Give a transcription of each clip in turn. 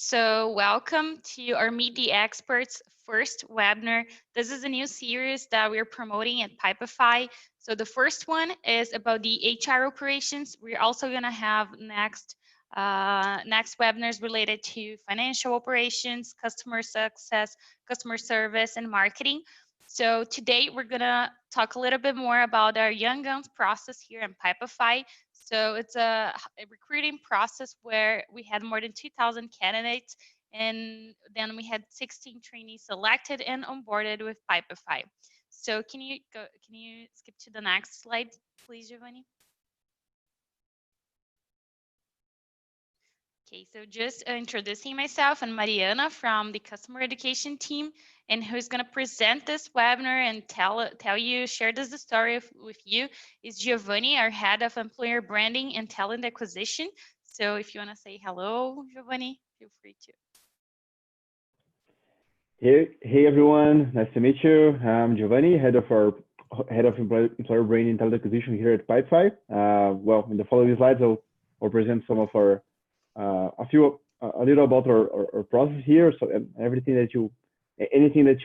So welcome to our Meet the Experts first webinar. This is a new series that we're promoting at Pipefy. So the first one is about the HR operations. We're also going to have next webinars related to financial operations, customer success, customer service, and marketing. So today we're going to talk a little bit more about our Young Guns process here in Pipefy. So it's a recruiting process where we had more than 2,000 candidates, and then we had 16 trainees selected and onboarded with Pipefy. So can you skip to the next slide, please, Giovanni? Okay, so just introducing myself, and Mariana from the customer education team, and who's going to present this webinar and share this story with you is Giovanni, our head of employer branding and talent acquisition. So if you want to say hello, Giovanni, feel free to. Hey everyone, nice to meet you. I'm Giovanni, head of employer branding and talent acquisition here at Pipefy. Well, in the following slides, I'll present some of our a little about our process here. So anything that you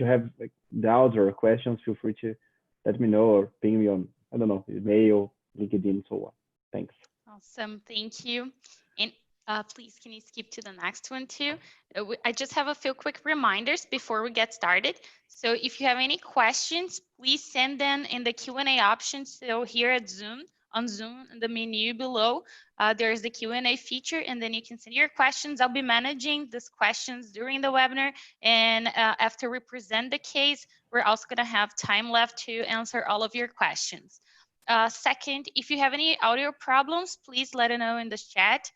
have like doubts or questions, feel free to let me know or ping me on, I don't know, email, LinkedIn, so on. Thanks. Awesome, thank you. And please, can you skip to the next one too? I just have a few quick reminders before we get started. So if you have any questions, please send them in the Q&A option. So here at Zoom, in the menu below, there's the Q&A feature, and then you can send your questions. I'll be managing these questions during the webinar, and after we present the case, we're also going to have time left to answer all of your questions. Second, if you have any audio problems, please let us know in the chat.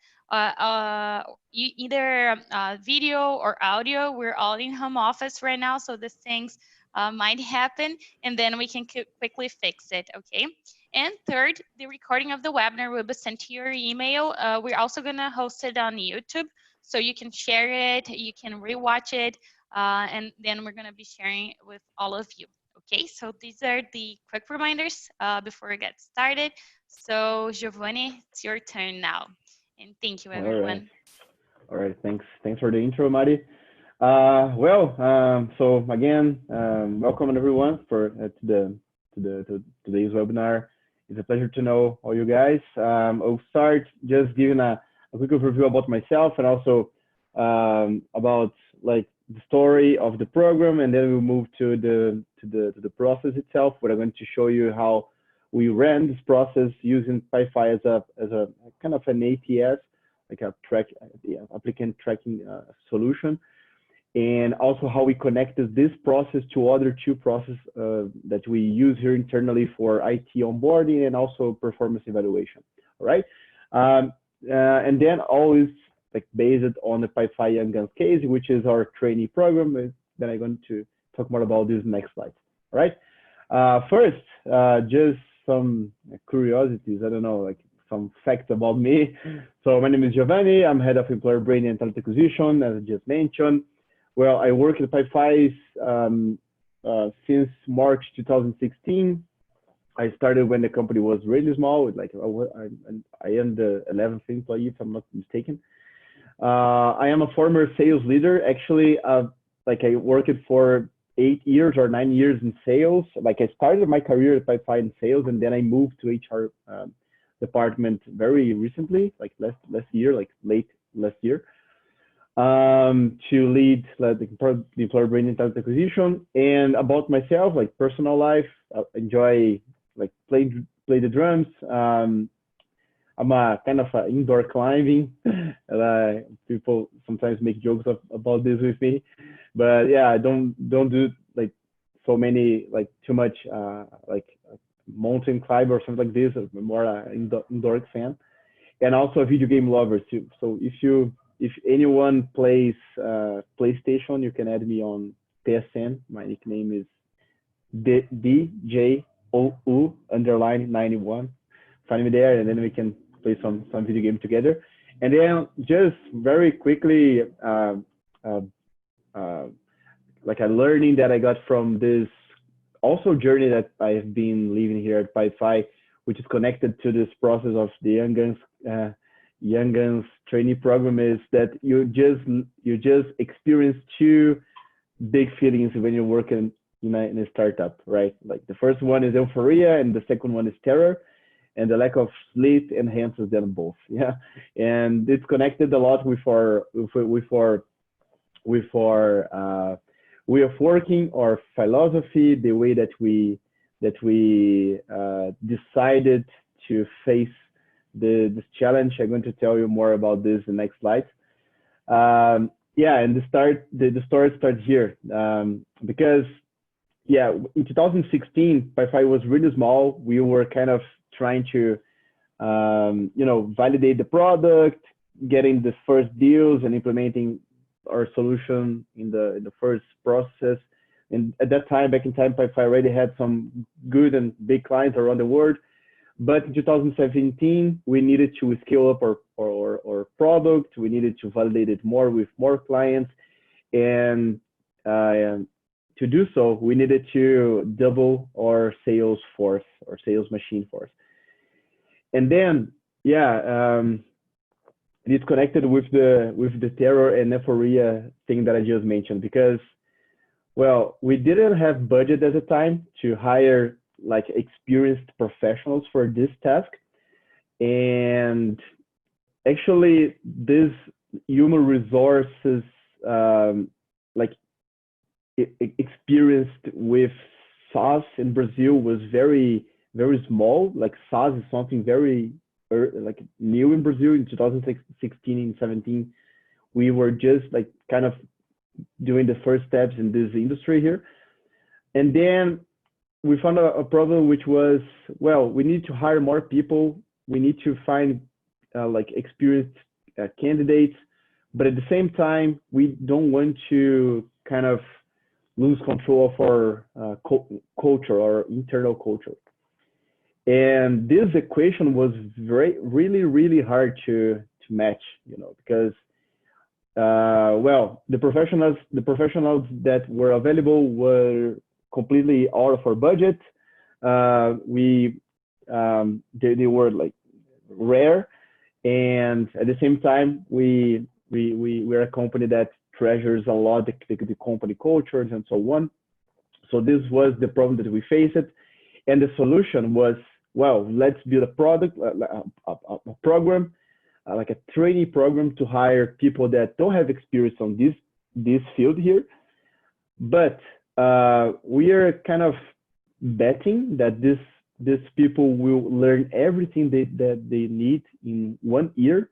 Either video or audio, we're all in home office right now, so these things might happen, and then we can quickly fix it, okay? And third, the recording of the webinar will be sent to your email. We're also gonna host it on YouTube, so you can share it, you can rewatch it, and then we're gonna be sharing it with all of you. Okay, so these are the quick reminders before we get started. So Giovanni, it's your turn now. And thank you, everyone. All right. Thanks for the intro, Mari. So again, welcome everyone to today's webinar. It's a pleasure to know all you guys. I'll start just giving a quick overview about myself and also about like the story of the program, and then we'll move to the process itself. Where I'm going to show you how we ran this process using Pipefy as a kind of an ATS, like a applicant tracking solution, and also how we connected this process to other two processes that we use here internally for IT onboarding and also performance evaluation. All right, and then always like based on the Pipefy Young Guns case, which is our trainee program. Then I'm going to talk more about this next slide. All right. First, just some curiosities. I don't know, like some facts about me. So my name is Giovanni. I'm head of employer branding and talent acquisition, as I just mentioned. Well, I work at Pipefy since March 2016. I started when the company was really small. Like I am the 11th employee, if I'm not mistaken. I am a former sales leader. Actually, like I worked for 8 years or 9 years in sales. Like I started my career at Pipefy in sales, and then I moved to HR department very recently, like last year, like late last year, to lead like, the employer branding and talent acquisition. And about myself, like personal life, I enjoy like play the drums. I'm a kind of a indoor climbing. People sometimes make jokes about this with me, but yeah, I don't do like so many like too much like mountain climb or something like this. I'm more an indoor fan, and also a video game lover too. So if anyone plays PlayStation, you can add me on PSN. My nickname is DJOU_91. Find me there, and then we can play some video game together. And then just very quickly, like a learning that I got from this also journey that I have been living here at Pipefy, which is connected to this process of the Young Guns Young Guns trainee program is that you just experience two big feelings when you're working in a startup, right? Like the first one is euphoria, and the second one is terror, and the lack of sleep enhances them both. Yeah, and it's connected a lot with our way of working, our philosophy, the way that we decided to face this challenge. I'm going to tell you more about this in the next slide. Yeah, and the story starts here, because yeah, in 2016, Pipefy was really small. We were kind of trying to validate the product, getting the first deals, and implementing our solution in the first process. And at that time, back in time, Pipefy already had some good and big clients around the world. But in 2017, we needed to scale up our product. We needed to validate it more with more clients. And to do so, we needed to double our sales force, our sales machine force. And then, yeah, it's connected with the terror and euphoria thing that I just mentioned, because, well, we didn't have budget at the time to hire like experienced professionals for this task. And actually, this human resources, like experienced with SaaS in Brazil was very, very small. Like SaaS is something very like new in Brazil in 2016 and 17. We were just like kind of doing the first steps in this industry here. And then we found a problem, which was, well, we need to hire more people. We need to find like experienced candidates, but at the same time, we don't want to kind of lose control of our culture, our internal culture. And this equation was really, really hard to match, because well, the professionals that were available were completely out of our budget. They were like rare, and at the same time, we're a company that treasures a lot the company cultures and so on. So this was the problem that we faced, and the solution was, well, let's build a product, a program, like a trainee program to hire people that don't have experience on this field here, but we are kind of betting that these people will learn everything that they need in 1 year.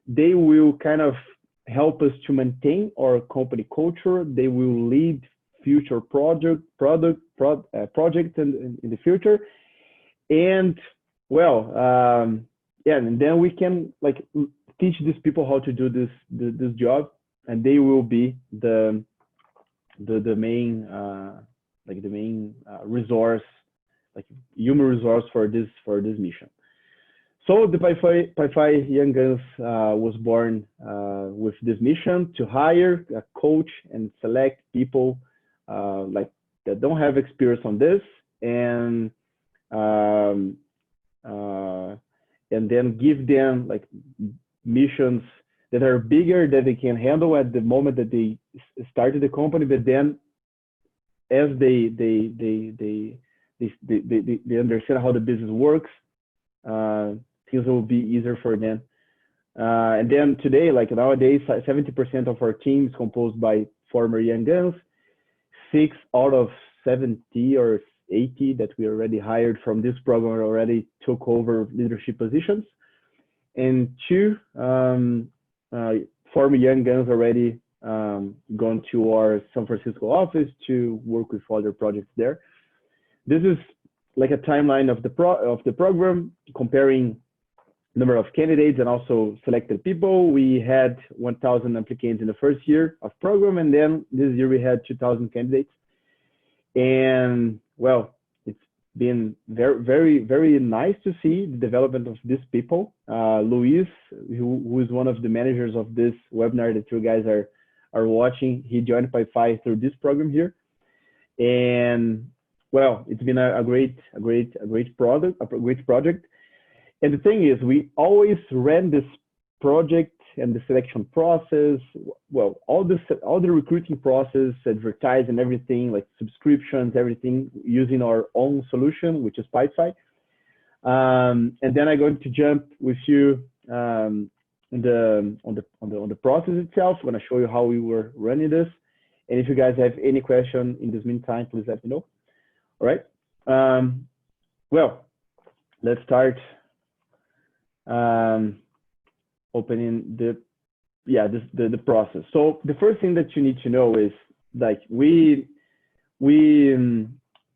They will kind of help us to maintain our company culture. They will lead future projects in the future. And well, yeah, and then we can like teach these people how to do this job, and they will be the main resource, like human resource for this mission. So the Pipefy Young Guns was born with this mission to hire, coach, and select people like that don't have experience on this, and then give them like missions that are bigger that they can handle at the moment that they started the company, but then as they understand how the business works, things will be easier for them. And then today, like nowadays, 70% of our team is composed by former Young Guns. 6 out of 70 or 80 that we already hired from this program already took over leadership positions, and 2 former Young Guns already gone to our San Francisco office to work with other projects there. This is like a timeline of the program, comparing number of candidates and also selected people. We had 1,000 applicants in the first year of program, and then this year we had 2,000 candidates. And well, it's been very, very, very nice to see the development of these people. Luis, who is one of the managers of this webinar that you guys are watching, he joined Pipefy through this program here. And well, it's been a great project. And the thing is, we always ran this project and the selection process, well, all the recruiting process, advertising, everything, like subscriptions, everything, using our own solution, which is Pipefy. And then I'm going to jump with you on the process itself. I'm going to show you how we were running this. And if you guys have any question in this meantime, please let me know. All right. Well, let's start opening the process. So the first thing that you need to know is like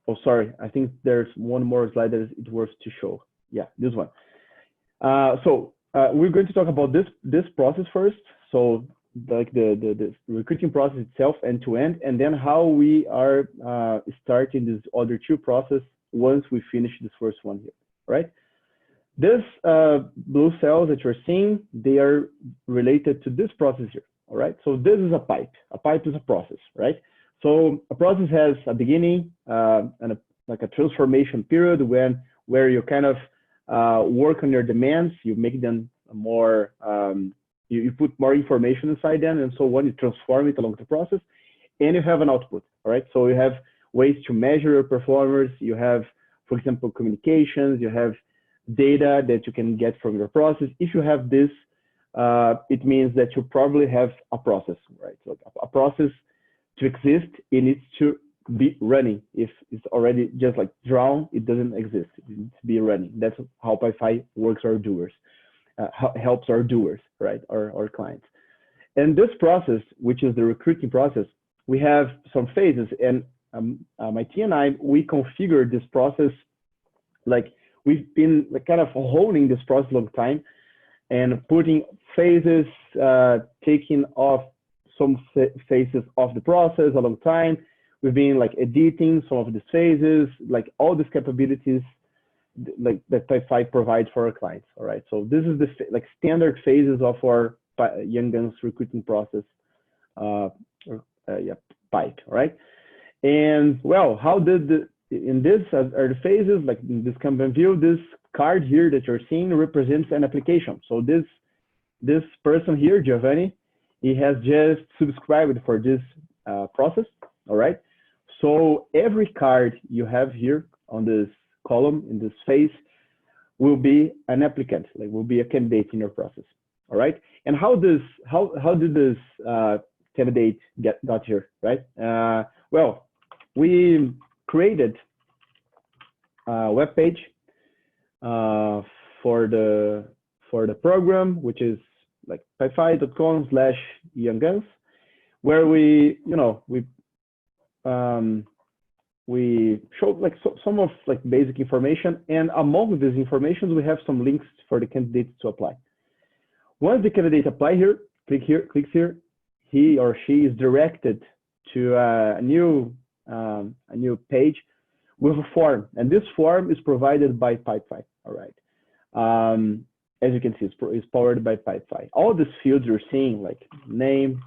oh, sorry, I think there's one more slide that it worth to show. Yeah, this one. We're going to talk about this process first. So like the recruiting process itself end to end, and then how we are starting this other two process once we finish this first one here, right? This blue cells that you're seeing, they are related to this process here, all right? So this is a pipe. A pipe is a process, right? So a process has a beginning and like a transformation period where you kind of work on your demands, you make them more, you put more information inside them, and so on, you transform it along the process, and you have an output, all right? So you have ways to measure your performers, you have, for example, communications, you have data that you can get from your process. If you have this, it means that you probably have a process, right? So a process to exist, it needs to be running. If it's already just like drawn, it doesn't exist. It needs to be running. That's how Pipefy works our doers, helps our doers, right? Our clients. And this process, which is the recruiting process, we have some phases, and my team and I, we configured this process. Like we've been like kind of honing this process a long time and putting phases, taking off some phases of the process a long time. We've been like editing some of these phases, like all these capabilities like that Pipefy provides for our clients. All right. So this is the like standard phases of our Young Guns recruiting process. Pipe. All right. And well, how did in this are the phases, like in this campaign view, this card here that you're seeing represents an application. So this person here, Giovanni, he has just subscribed for this process, all right? So every card you have here on this column, in this phase, will be an applicant, like will be a candidate in your process, all right? And how did this candidate got here, right? Well, we created a web page for the program, which is like pipefy.com/youngguns, where we show like some of like basic information, and among these information we have some links for the candidates to apply. Once the candidate clicks here, he or she is directed to a new page with a form, and this form is provided by Pipefy. All right. As you can see, it's powered by Pipefy. All these fields you're seeing, like name,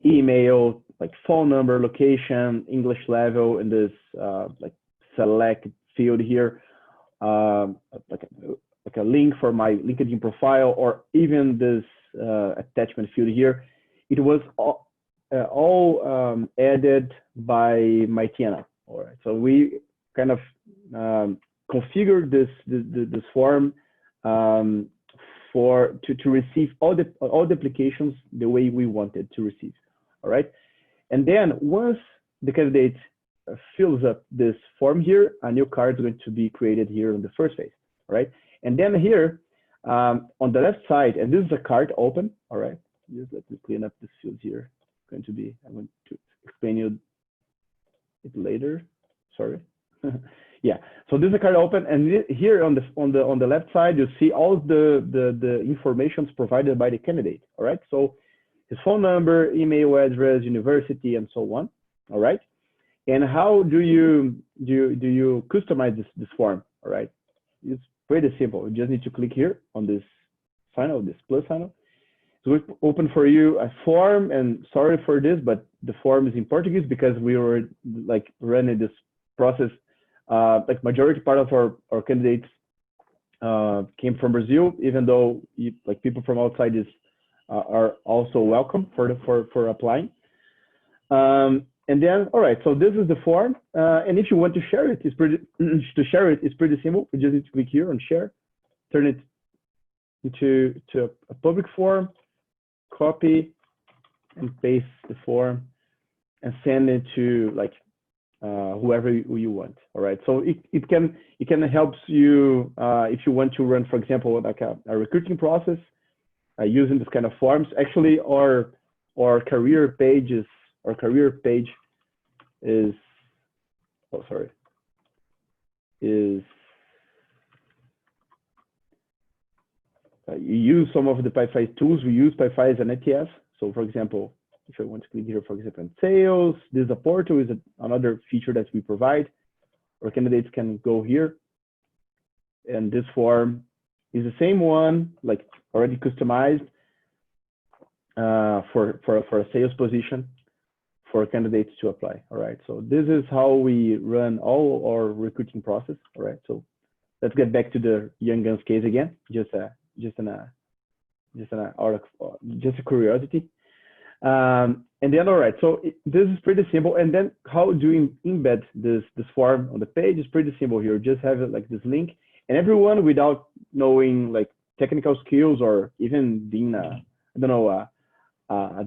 email, like phone number, location, English level, and this like select field here, like a link for my LinkedIn profile, or even this attachment field here. It was all added by my Tiana. All right, so we kind of configured this form to receive all the applications the way we wanted to receive. All right, and then once the candidate fills up this form here, a new card is going to be created here on the first phase. All right, and then here on the left side, and this is a card open. All right, just let me clean up this field here. I'm going to explain you it later. Sorry. Yeah. So this is a card open, and here on the left side, you see all the information provided by the candidate. All right. So his phone number, email address, university, and so on. All right. And how do you customize this form? All right. It's pretty simple. You just need to click here on this sign, this plus sign. So we open for you a form, and sorry for this, but the form is in Portuguese because we were like running this process. Like majority part of our candidates came from Brazil, even though like people from outside are also welcome for applying. And then, all right, so this is the form. And if you want to share it, it's pretty simple. You just need to click here on share, turn it into a public form, copy and paste the form, and send it to like whoever you want. All right, so it can help you if you want to run, for example, like a recruiting process using this kind of forms. Actually, our career page is you use some of the Pipefy tools. We use Pipefy as an ATS. So for example, if I want to click here, for example, in sales, this is a portal, is another feature that we provide. Our candidates can go here, and this form is the same one, like already customized for a sales position for candidates to apply. All right, so this is how we run all our recruiting process. All right, so let's get back to the Young Guns case again, just a curiosity. And then, all right, so this is pretty simple. And then how do you embed this form on the page is pretty simple here. Just have it like this link, and everyone without knowing like technical skills or even being a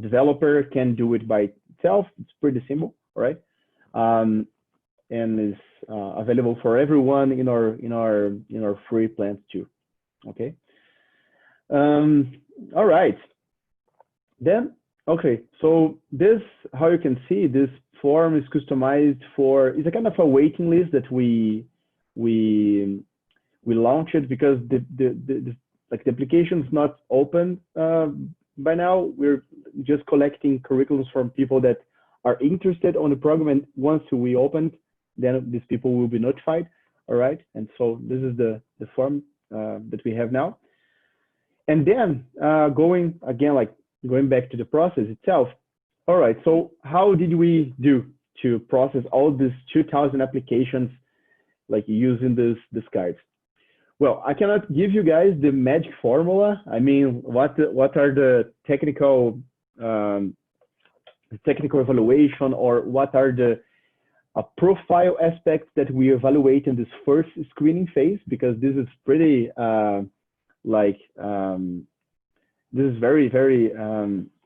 developer can do it by itself. It's pretty simple, all right? And is available for everyone in our free plans too. Okay. All right. Then, okay, so this, how you can see, this form is customized for, it's a kind of a waiting list that we launched because the application is not open by now. We're just collecting curriculums from people that are interested on the program, and once we open, then these people will be notified. All right, and so this is the form that we have now. And then going back to the process itself. All right, so how did we do to process all these 2,000 applications, like using this cards? Well, I cannot give you guys the magic formula. I mean, what are the technical evaluation, or what are the profile aspects that we evaluate in this first screening phase? Because this is pretty this is very, very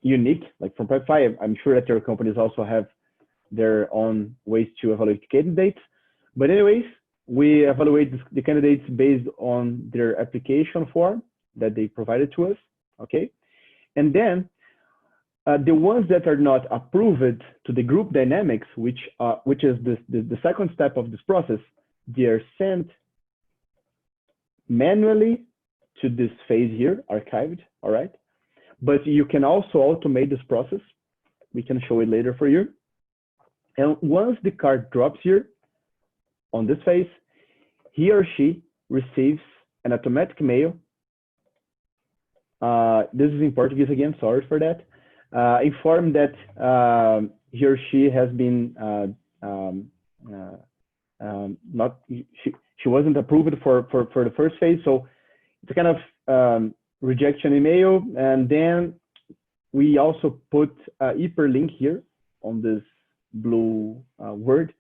unique. Like from Pipefy, I'm sure that your companies also have their own ways to evaluate candidates. But anyways, we evaluate the candidates based on their application form that they provided to us, okay? And then the ones that are not approved to the group dynamics, which is the second step of this process, they are sent manually to this phase here, archived, all right? But you can also automate this process. We can show it later for you. And once the card drops here on this phase, he or she receives an automatic mail. This is in Portuguese again, sorry for that. Inform that he or she has been she wasn't approved for the first phase, so it's a kind of rejection email. And then we also put a hyperlink here on this blue word,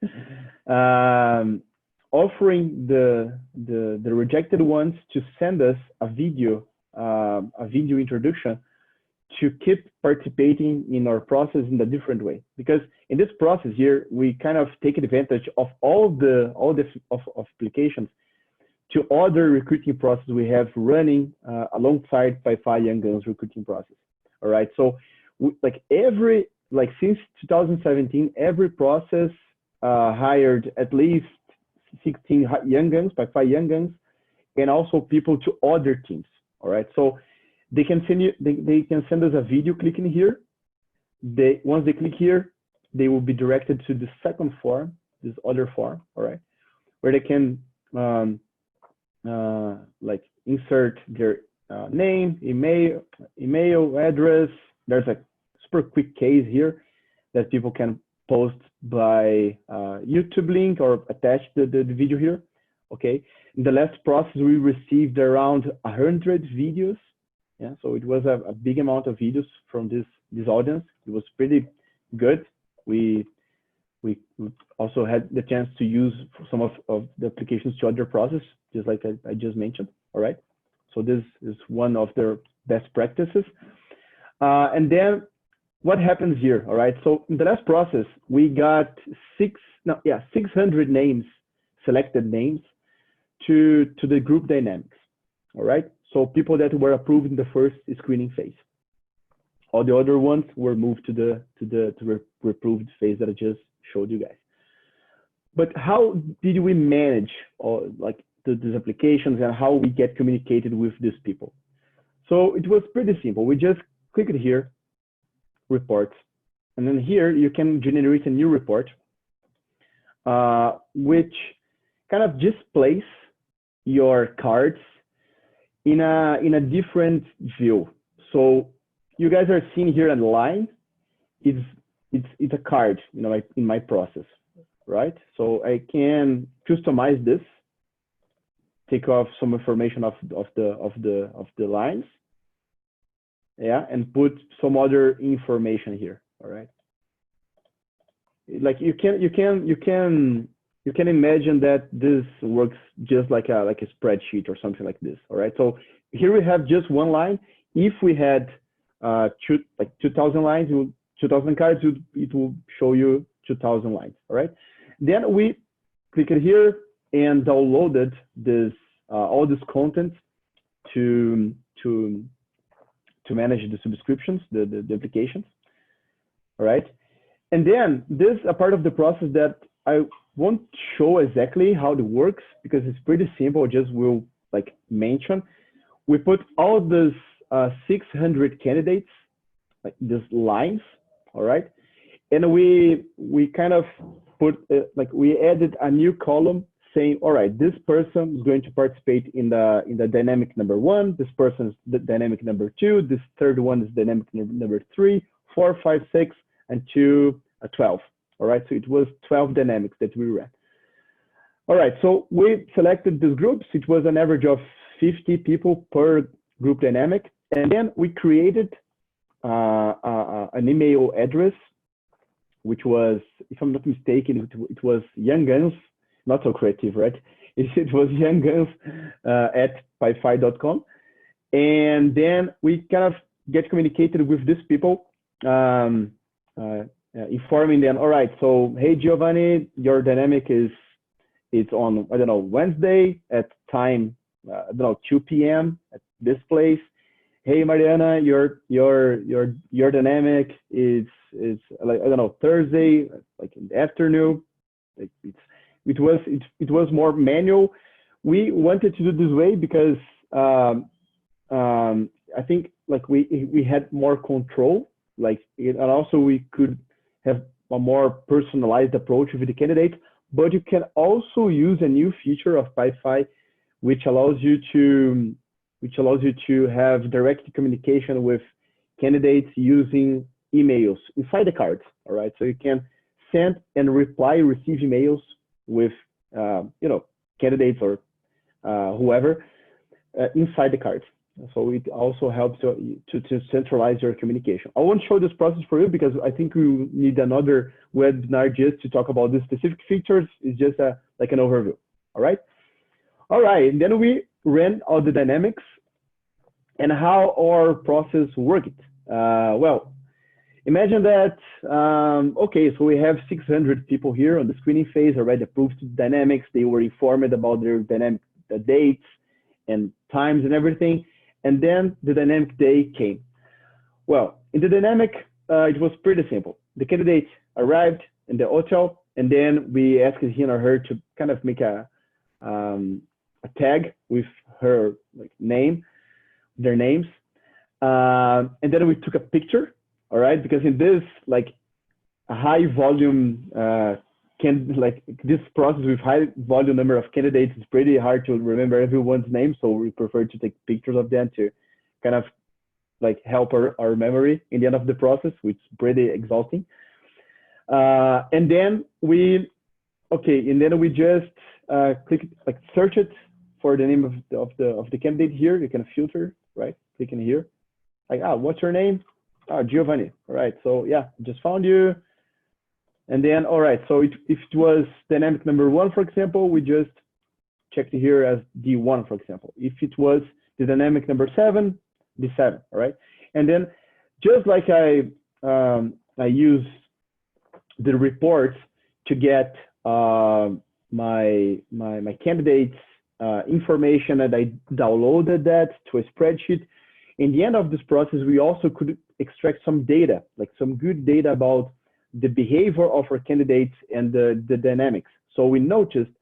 offering the rejected ones to send us a video introduction to keep participating in our process in a different way. Because in this process here, we kind of take advantage of all the applications to other recruiting processes we have running alongside Pipefy Young Guns recruiting process. All right, so since 2017, every process hired at least 16 Young Guns, Pipefy Young Guns, and also people to other teams. All right, so they can send us a video clicking here. Once they click here, they will be directed to the second form, this other form, all right, where they can insert their name, email address. There's a super quick case here that people can post by YouTube link or attach the video here. Okay. In the last process, we received around 100 videos. Yeah, so it was a big amount of videos from this audience. It was pretty good. We also had the chance to use some of the applications to other process, just like I just mentioned. All right. So this is one of their best practices. And then what happens here? All right. So in the last process, we got 600 names, selected names to the group dynamics. All right. So people that were approved in the first screening phase. All the other ones were moved to the approved phase that I just showed you guys. But how did we manage these applications and how we get communicated with these people? So it was pretty simple. We just click it here, reports, and then here you can generate a new report, which kind of displays your cards in a different view. So you guys are seeing here on the line, it's a card, in my process, right? So I can customize this, take off some information of the lines, yeah, and put some other information here. All right. Like you can imagine that this works just like a spreadsheet or something like this. All right. So here we have just one line. If we had 2,000 lines, 2,000 cards, it will show you 2,000 lines. All right. Then we click it here and downloaded this all this content to manage the subscriptions, the applications. All right. And then this is a part of the process that I won't show exactly how it works because it's pretty simple. I just will mention. We put all these 600 candidates, like these lines, all right? And we kind of put, we added a new column saying, all right, this person is going to participate in the dynamic number 1, this person is the dynamic number 2, this third one is dynamic number 3, 4, 5, 6, and 2, 12. All right, so it was 12 dynamics that we ran. All right, so we selected these groups. It was an average of 50 people per group dynamic. And then we created an email address, which was, if I'm not mistaken, it was Young Guns, not so creative, right? It was youngguns at pipefy.com. And then we kind of get communicated with these people, informing them, all right, so hey Giovanni, your dynamic it's on, I don't know, Wednesday at time, 2 p.m. at this place. Hey Mariana, your dynamic is like, I don't know, Thursday, like in the afternoon. Like it was more manual. We wanted to do this way because I think we had more control, and also we could have a more personalized approach with the candidate. But you can also use a new feature of Pipefy, which allows you to have direct communication with candidates using emails inside the cards. All right, so you can send and receive emails with candidates or whoever inside the cards. So it also helps to centralize your communication. I won't show this process for you because I think we need another webinar just to talk about the specific features. It's just like an overview. All right. All right. And then we ran all the dynamics and how our process worked. Well, imagine that, okay, so we have 600 people here on the screening phase already approved dynamics. They were informed about their dynamic dates and times and everything. And then the dynamic day came. Well, in the dynamic, it was pretty simple. The candidate arrived in the hotel, and then we asked him or her to kind of make a tag with her name, their names, and then we took a picture. All right, because in this a high volume this process with high volume number of candidates, it's pretty hard to remember everyone's name. So we prefer to take pictures of them to kind of help our memory in the end of the process, which is pretty exhausting. And then we just click search it for the name of the candidate here. You can filter, right? Clicking here, like, what's your name? Giovanni. All right. So yeah, just found you. And then, all right. So if it was dynamic number 1, for example, we just checked here as D1, for example. If it was the dynamic number 7, D7. All right. And then just like I use the reports to get my candidates information, and I downloaded that to a spreadsheet. In the end of this process, we also could extract some data, like some good data about the behavior of our candidates and the dynamics. So we noticed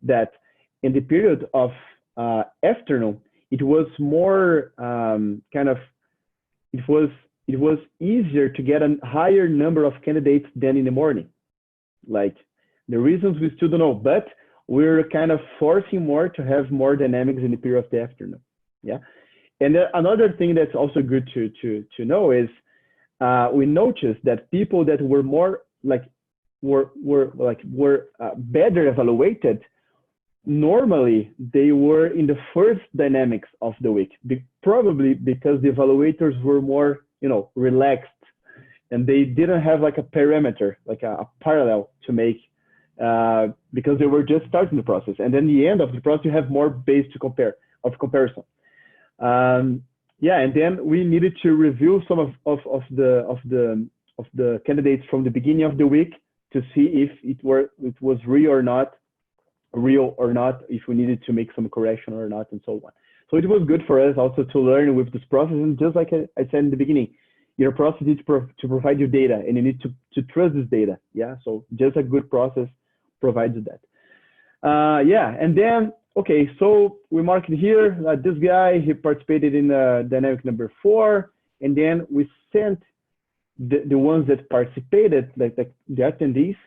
that in the period of afternoon, it was more it was easier to get a higher number of candidates than in the morning. Like, the reasons we still don't know, but we're kind of forcing more to have more dynamics in the period of the afternoon. Yeah. And another thing that's also good to know is we noticed that people that were more were better evaluated, normally they were in the first dynamics of the week, probably because the evaluators were more, relaxed, and they didn't have like a parameter, like a parallel to make, because they were just starting the process. And then the end of the process, you have more base to comparison. Yeah, and then we needed to review some of the candidates from the beginning of the week to see if it was real or not, if we needed to make some correction or not, and so on. So it was good for us also to learn with this process. And just like I said in the beginning, your process needs to provide you data, and you need to trust this data. Yeah, so just a good process provides that. Yeah, and then, okay, so we marked it here, this guy, he participated in dynamic number 4, and then we sent the ones that participated, like the attendees,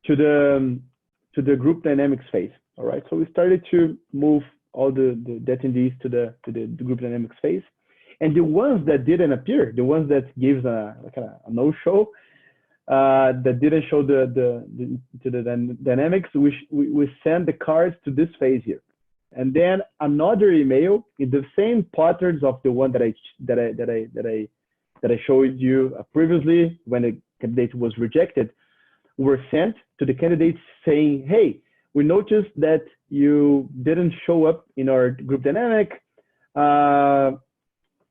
to the group dynamics phase. All right, so we started to move all the attendees to the group dynamics phase. And the ones that didn't appear, the ones that gives a no-show, that didn't show the dynamics, we send the cards to this phase here, and then another email in the same patterns of the one that I showed you previously when the candidate was rejected, were sent to the candidates saying, hey, we noticed that you didn't show up in our group dynamic.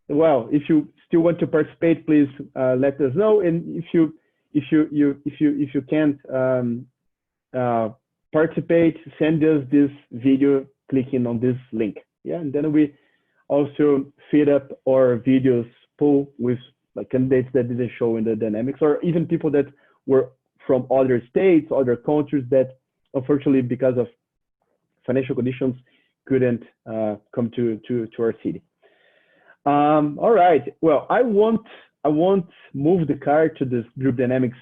Well, if you still want to participate, please let us know. And if you can't participate, send us this video clicking on this link. Yeah, and then we also feed up our videos pool with like candidates that didn't show in the dynamics, or even people that were from other states, other countries that unfortunately because of financial conditions couldn't come to our city. All right. Well, I won't move the card to this group dynamics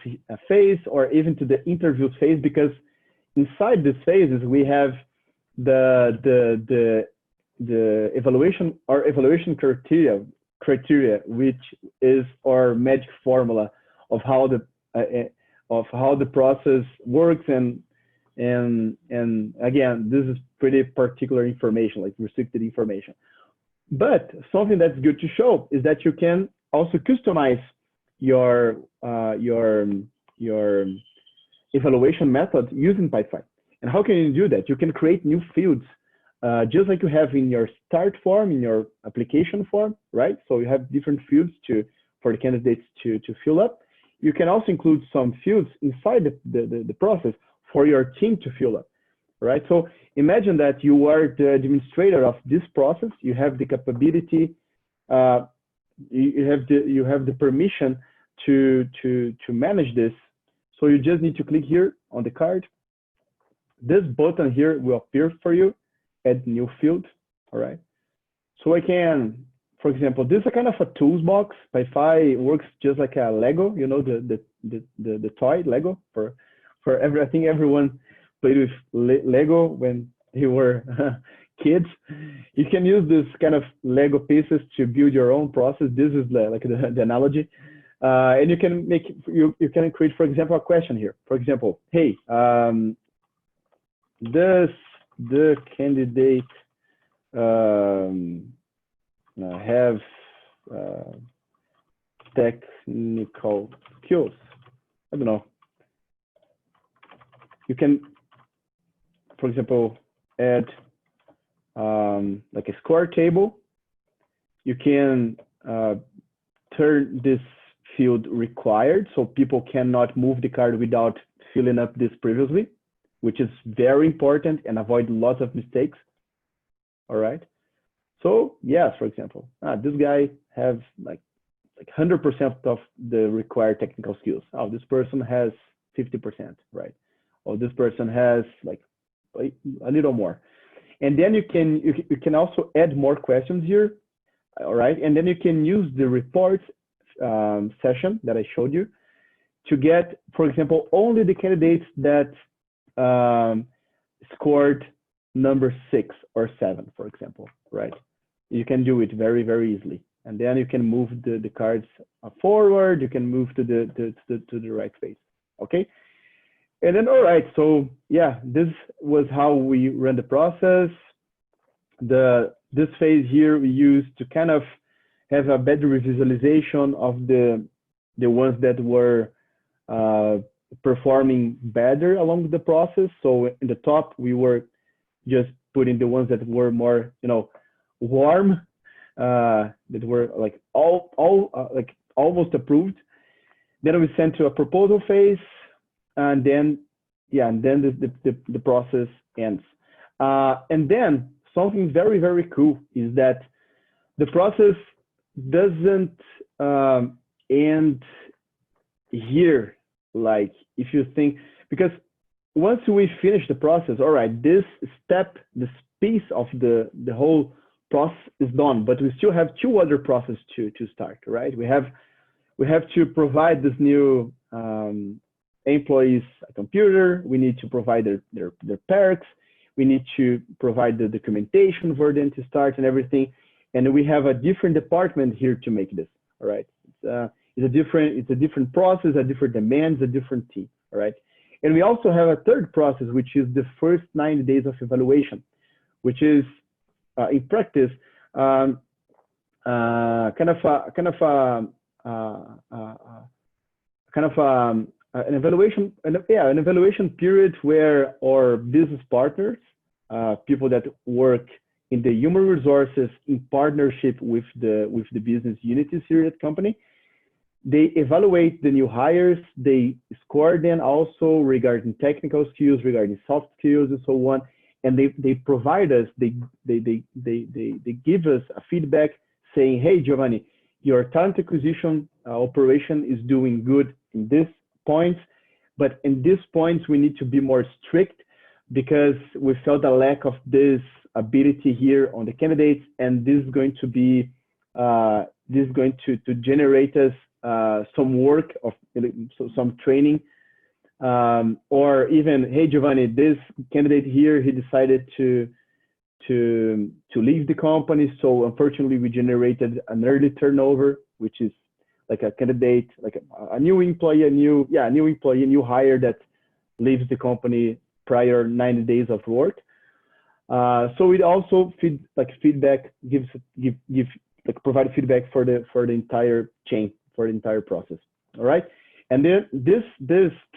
phase or even to the interviews phase, because inside these phases we have the evaluation or evaluation criteria, which is our magic formula of how the process works. And again, this is pretty particular information, like restricted information. But something that's good to show is that you can also customize your evaluation method using Pipefy. And how can you do that? You can create new fields, just like you have in your start form, in your application form, right? So you have different fields for the candidates to fill up. You can also include some fields inside the process for your team to fill up, right? So imagine that you are the administrator of this process. You have the capability, you have the permission to manage this. So you just need to click here on the card. This button here will appear for you, add new field. All right. So I can, for example, this is a kind of a tools box. Pipefy works just like a Lego, you know, the toy Lego for I think everyone played with Lego when they were kids. You can use this kind of Lego pieces to build your own process. This is like the analogy. And you can you can create, for example, a question here. For example, hey, does the candidate have uh, technical skills. I don't know. You can, for example, add like a score table. You can turn this field required so people cannot move the card without filling up this previously, which is very important and avoid lots of mistakes. All right. So yes, for example, this guy has like 100% of the required technical skills. Oh, this person has 50%, right? Or this person has like a little more. And then you can also add more questions here, all right? And then you can use the reports session that I showed you to get, for example, only the candidates that scored number 6 or 7, for example, right? You can do it very, very easily. And then you can move the cards forward. You can move to the right phase, okay? And then, all right, so yeah, this was how we run the process. This phase here we used to kind of have a better visualization of the ones that were performing better along the process. So in the top, we were just putting the ones that were more, warm, that were like like almost approved. Then we sent to a proposal phase, and then the process ends. And then something very, very cool is that the process doesn't end here. Like if you think, because once we finish the process, all right, this step, this piece of the whole process is done, but we still have 2 other processes to start, right? We have to provide this new employees a computer. We need to provide their perks. We need to provide the documentation for them to start and everything. And we have a different department here to make this, all right? It's a different process, a different demands, a different team, all right? And we also have a third process, which is the first 90 days of evaluation, which is in practice an evaluation period where our business partners, people that work in the human resources in partnership with the business units here at the company, they evaluate the new hires. They score them also regarding technical skills, regarding soft skills, and so on. And they provide us, they give us a feedback saying, hey, Giovanni, your talent acquisition operation is doing good in this points, but in these points we need to be more strict because we felt a lack of this ability here on the candidates, and this is going to be to generate us some work of some training, or even, hey, Giovanni, this candidate here, he decided to leave the company, so unfortunately we generated an early turnover, which is like a candidate, like a new employee, a new hire that leaves the company prior 90 days of work. So it also provide feedback for the entire chain, for the entire process. All right. And then this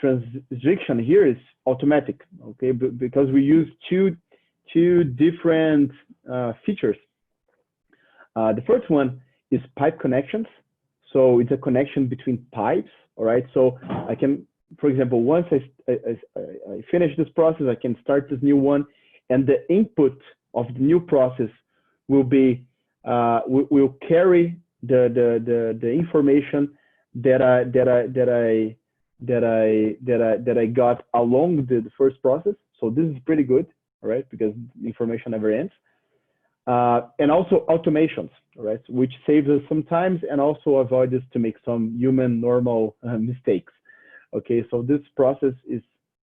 transition here is automatic, okay? Because we use two different features. The first one is pipe connections. So it's a connection between pipes, all right? So I can, for example, once I finish this process, I can start this new one, and the input of the new process will be will carry the information that I got along the first process. So this is pretty good, all right? Because information never ends. And also automations, all right, which saves us some time and also avoid us to make some human normal mistakes. Okay, so this process is,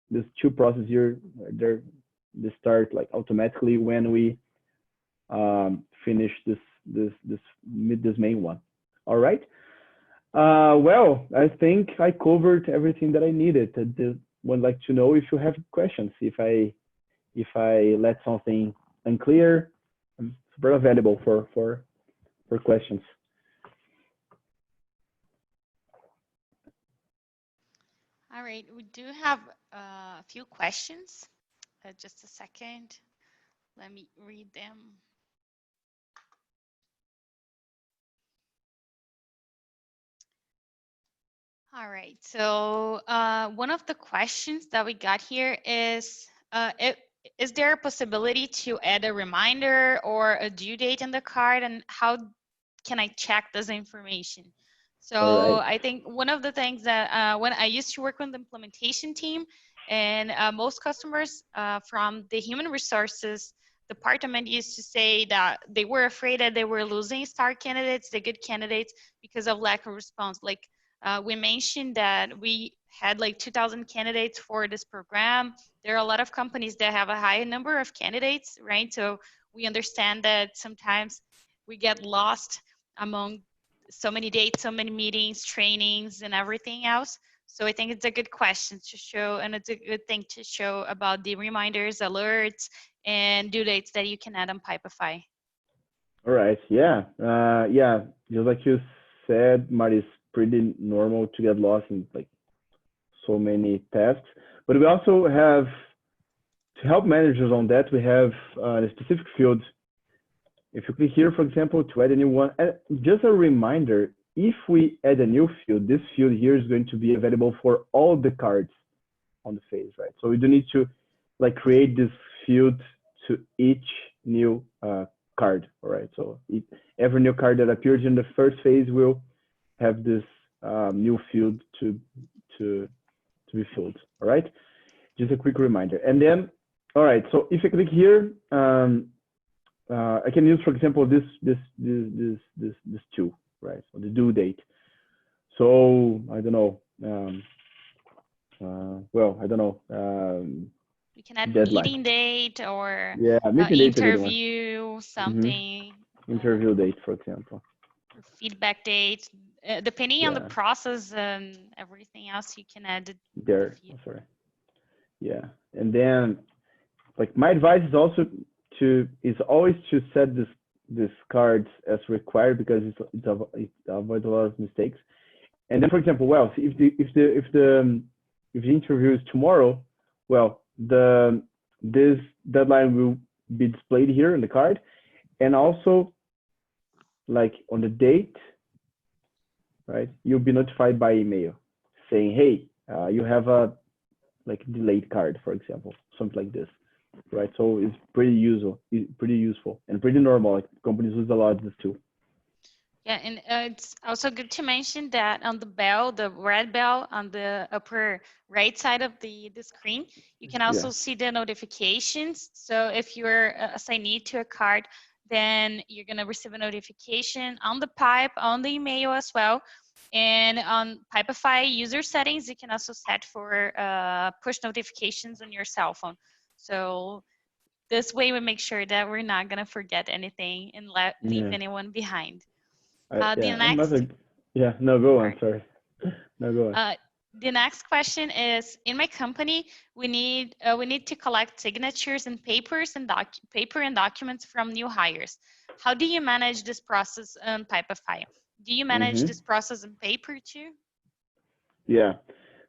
this two processes here, they start like automatically when we finish this main one. All right. Well, I think I covered everything that I needed. I would like to know if you have questions, if I let something unclear. super available for questions. All right, we do have a few questions. Just a second. Let me read them. All right, so one of the questions that we got here is, is there a possibility to add a reminder or a due date in the card, and how can I check this information? So All I think one of the things that when I used to work with the implementation team, and most customers from the human resources department used to say that they were afraid that they were losing star candidates, the good candidates, because of lack of response. Like we mentioned that we had like 2,000 candidates for this program. There are a lot of companies that have a high number of candidates, right? So we understand that sometimes we get lost among so many dates, so many meetings, trainings, and everything else. So I think it's a good question to show, and it's a good thing to show about the reminders, alerts, and due dates that you can add on Pipefy. All right. Yeah. Yeah. Just like you said, Mari, it's pretty normal to get lost in like so many tasks. But we also have, to help managers on that, we have a specific field. If you click here, for example, to add a new one, just a reminder, if we add a new field, this field here is going to be available for all the cards on the phase, right? So we don't need to like create this field to each new card, all right? So every new card that appears in the first phase will have this new field to be filled, all right? Just a quick reminder. And then, all right, so if I click here, I can use, for example, this two, right? So the due date. So I don't know. Well, I don't know. You can add deadline. meeting date or Yeah, meeting date interview, something. Interview date, for example. Or feedback date. Depending on the process and everything else, you can add it there. Sorry. Yeah, and then like my advice is also always to set this cards as required, because it avoids a lot of mistakes. And then, for example, well, if the interview is tomorrow, well, this deadline will be displayed here in the card, and also like on the date, right? You'll be notified by email saying, hey, you have a like delayed card, for example, something like this, right? So it's pretty useful, and pretty normal. Like companies use a lot of this too. Yeah, and it's also good to mention that on the bell, the red bell on the upper right side of the screen, you can also see the notifications. So if you're assigned to a card, then you're going to receive a notification on the pipe, on the email as well. And on Pipefy user settings, you can also set for push notifications on your cell phone. So this way we make sure that we're not going to forget anything and leave anyone behind. The next question is, in my company, we need to collect signatures and papers and documents from new hires. How do you manage this process on Pipefy? Do you manage this process in paper too? Yeah,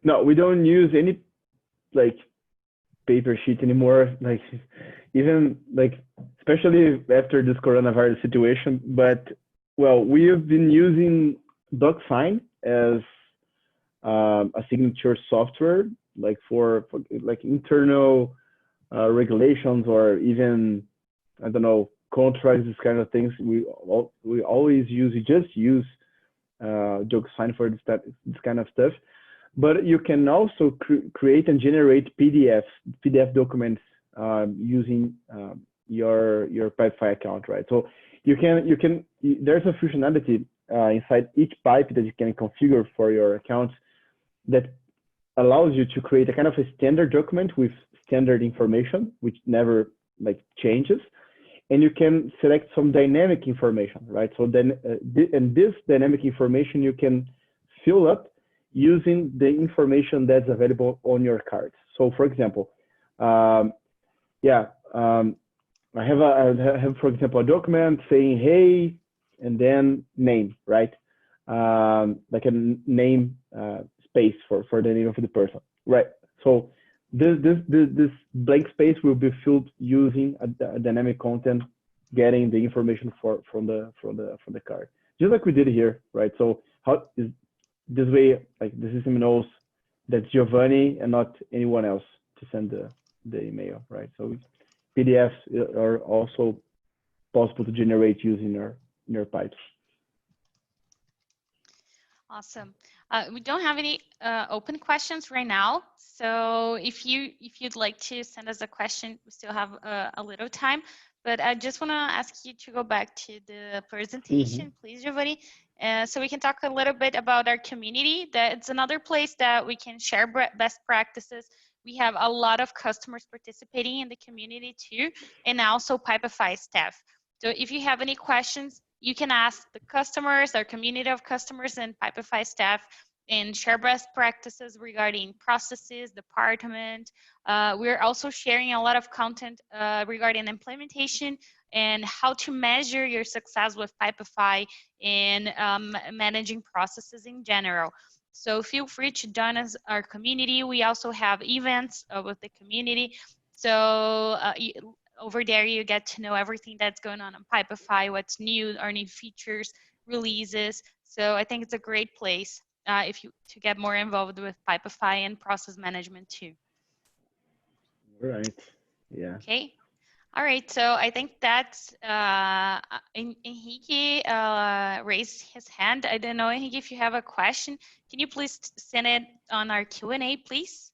no, we don't use any like paper sheet anymore. Like even like especially after this coronavirus situation. But well, we have been using DocSign as a signature software, like for like internal regulations, or even I don't know, contracts, this kind of things. We just use DocSign for this kind of stuff. But you can also create and generate PDF documents using your Pipefy account, right? So you can there's a functionality inside each pipe that you can configure for your account that allows you to create a kind of a standard document with standard information, which never like changes. And you can select some dynamic information, right? So then, and this dynamic information you can fill up using the information that's available on your cards. So for example, I have, for example, a document saying, hey, and then name, right? Like a name space for the name of the person, right? So this blank space will be filled using a dynamic content, getting the information from the card, just like we did here, right? So how is this way? Like the system knows that's Giovanni and not anyone else to send the email, right? So PDFs are also possible to generate using your pipes. Awesome. We don't have any open questions right now. So if you'd like to send us a question, we still have a little time. But I just want to ask you to go back to the presentation, please, Giovanni, so we can talk a little bit about our community. That's another place that we can share best practices. We have a lot of customers participating in the community too, and also Pipefy staff. So if you have any questions, you can ask the customers, our community of customers, and Pipefy staff, and share best practices regarding processes, department. We're also sharing a lot of content regarding implementation and how to measure your success with Pipefy and managing processes in general. So feel free to join us, our community. We also have events with the community. So over there, you get to know everything that's going on Pipefy, what's new, our new features, releases. So I think it's a great place if you to get more involved with Pipefy and process management too. All right. Yeah. Okay. All right. So I think that's Enrique raised his hand. I don't know, Enrique, if you have a question. Can you please send it on our Q&A, please?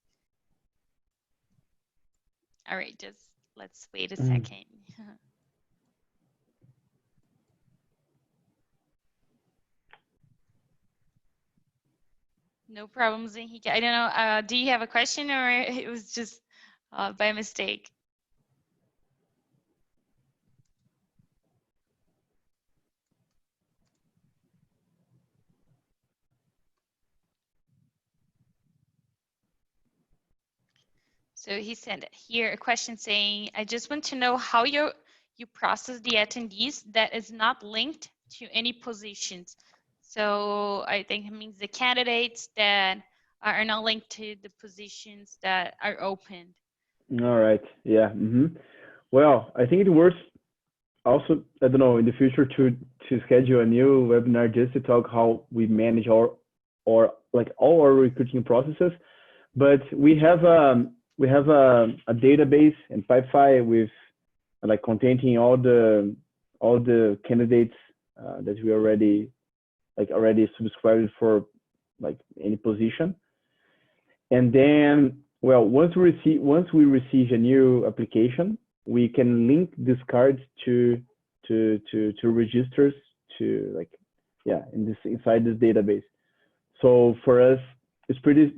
All right. Just let's wait a second. No problems, Enrique. I don't know. Do you have a question, or it was just by mistake? So he sent here a question saying, I just want to know how you process the attendees that is not linked to any positions. So I think it means the candidates that are not linked to the positions that are opened. All right. Yeah. Well, I think it works also, I don't know, in the future to schedule a new webinar just to talk how we manage our like all our recruiting processes. But we have a database in Pipefy with like containing all the candidates that we already subscribed for like any position. And then, well, once we receive a new application, we can link these cards to registers to like, yeah, inside this database. So for us, it's pretty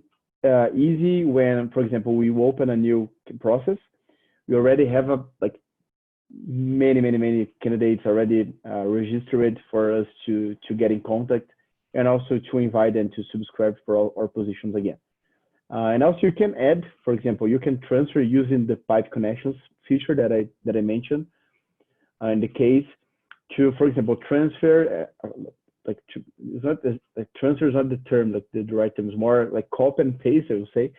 easy when, for example, we open a new process. We already have like many candidates already registered for us to get in contact, and also to invite them to subscribe for all our positions again. And also you can add, for example, you can transfer using the pipe connections feature that I mentioned. In the case to, for example, transfer, like it's not like transfer is not the term, like the right term is more like copy and paste, I would say,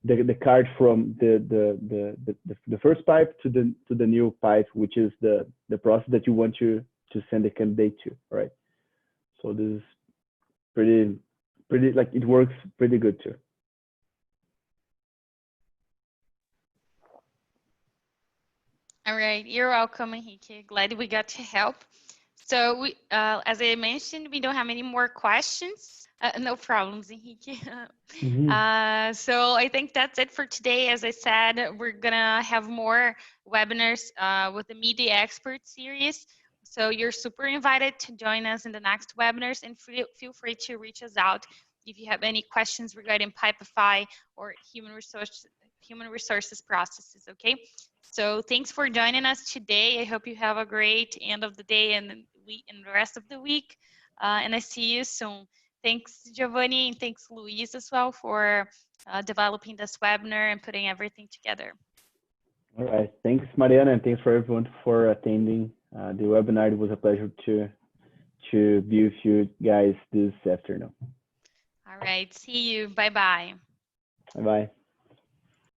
the card from the first pipe to the new pipe, which is the process that you want to send the candidate to, right? So this is pretty like it works pretty good too. All right, you're welcome, Enrique. Glad we got to help. So we, as I mentioned, we don't have any more questions. No problems, Enrique. So I think that's it for today. As I said, we're gonna have more webinars with the Meet the Expert series. So you're super invited to join us in the next webinars, and feel free to reach us out if you have any questions regarding Pipefy or human resources processes. Okay. So thanks for joining us today. I hope you have a great end of the day and the rest of the week. And I see you soon. Thanks, Giovanni, and thanks, Luis, as well, for developing this webinar and putting everything together. All right. Thanks, Mariana, and thanks for everyone for attending the webinar. It was a pleasure to be with you guys this afternoon. All right. See you. Bye-bye. Bye bye.